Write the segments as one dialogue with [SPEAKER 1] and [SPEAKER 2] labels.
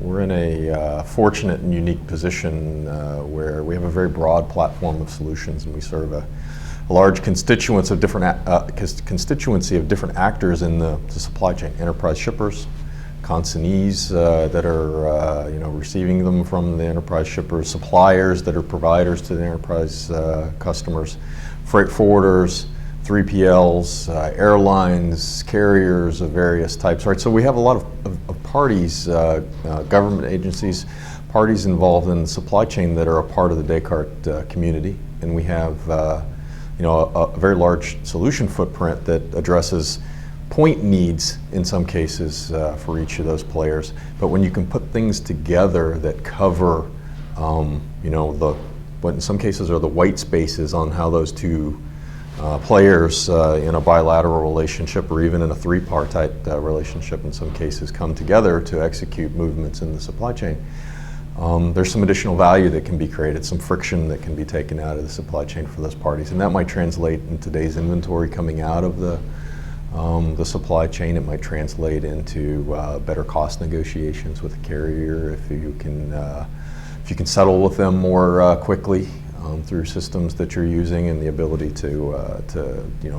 [SPEAKER 1] We're in a fortunate and unique position where we have a very broad platform of solutions, and we serve a large constituency of different actors in the supply chain: enterprise shippers, consignees that are receiving them from the enterprise shippers, suppliers that are providers to the enterprise customers, freight forwarders, 3PLs, airlines, carriers of various types, right? So we have a lot of parties, government agencies, parties involved in the supply chain that are a part of the Descartes community, and we have a very large solution footprint that addresses point needs in some cases for each of those players. But when you can put things together that cover, what in some cases are the white spaces on how those two players in a bilateral relationship or even in a three-party relationship in some cases come together to execute movements in the supply chain, there's some additional value that can be created, some friction that can be taken out of the supply chain for those parties. And that might translate in today's inventory coming out of the supply chain. It might translate into better cost negotiations with the carrier if you can settle with them more quickly through systems that you're using, and the ability to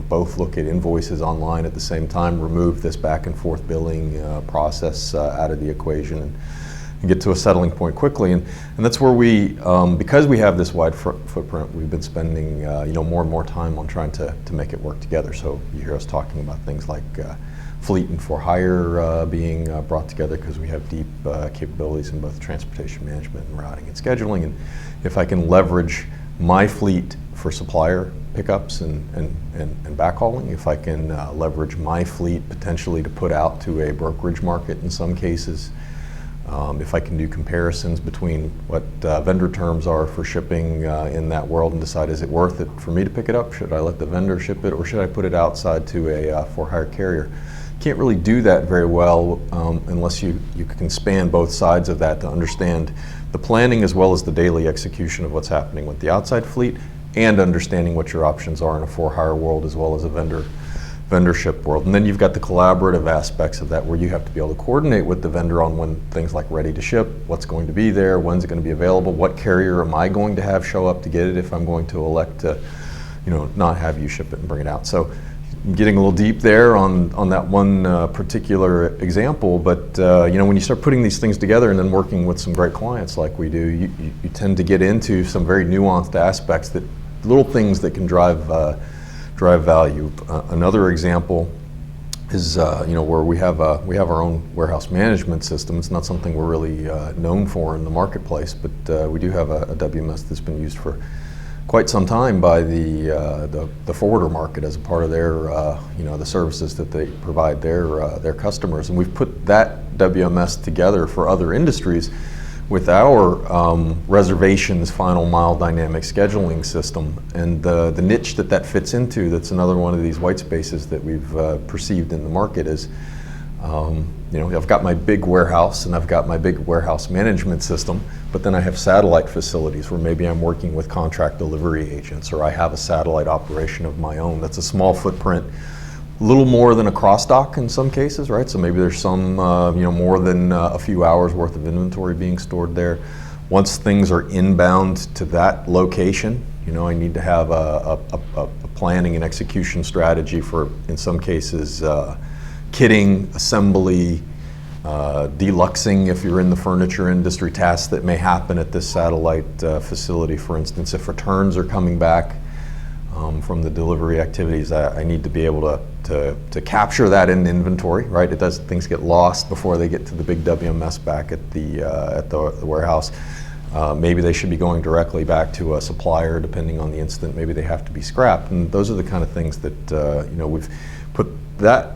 [SPEAKER 1] both look at invoices online at the same time, remove this back and forth billing process out of the equation, and get to a settling point quickly. And that's where we, because we have this wide footprint, we've been spending more and more time on trying to make it work together. So you hear us talking about things like fleet and for hire being brought together because we have deep capabilities in both transportation management and routing and scheduling. And if I can leverage my fleet for supplier pickups and backhauling, if I can leverage my fleet potentially to put out to a brokerage market in some cases, if I can do comparisons between what vendor terms are for shipping in that world and decide, is it worth it for me to pick it up? Should I let the vendor ship it, or should I put it outside to a for-hire carrier? Can't really do that very well unless you can span both sides of that to understand the planning as well as the daily execution of what's happening with the outside fleet, and understanding what your options are in a for-hire world as well as a vendorship world. And then you've got the collaborative aspects of that, where you have to be able to coordinate with the vendor on when things like ready to ship, what's going to be there, when's it going to be available, what carrier am I going to have show up to get it if I'm going to elect to not have you ship it and bring it out. So I'm getting a little deep there on that one particular example, but when you start putting these things together and then working with some great clients like we do, you tend to get into some very nuanced aspects, that little things that can drive value. Another example is where we have our own warehouse management system. It's not something we're really known for in the marketplace, but we do have a WMS that's been used for quite some time by the forwarder market as a part of their the services that they provide their customers. And we've put that WMS together for other industries with our reservations final mile dynamic scheduling system, and the niche that fits into, that's another one of these white spaces that we've perceived in the market is, I've got my big warehouse and I've got my big warehouse management system, but then I have satellite facilities where maybe I'm working with contract delivery agents, or I have a satellite operation of my own. That's a small footprint, a little more than a cross dock in some cases, right? So maybe there's some, more than a few hours worth of inventory being stored there. Once things are inbound to that location, I need to have a planning and execution strategy for, in some cases, kitting, assembly, deluxing if you're in the furniture industry, tasks that may happen at this satellite facility. For instance, if returns are coming back from the delivery activities, I need to be able to capture that in inventory, right? Things get lost before they get to the big WMS back at the warehouse. Maybe they should be going directly back to a supplier, depending on the incident. Maybe they have to be scrapped, and those are the kind of things that we've put that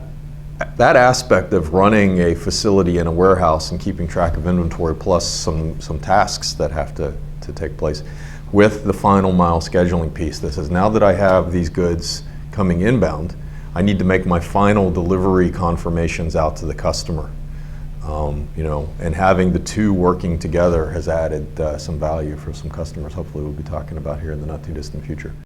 [SPEAKER 1] aspect of running a facility in a warehouse and keeping track of inventory, plus some tasks that have to take place, with the final mile scheduling piece that says, now that I have these goods coming inbound, I need to make my final delivery confirmations out to the customer. And having the two working together has added some value for some customers, hopefully we'll be talking about here in the not too distant future.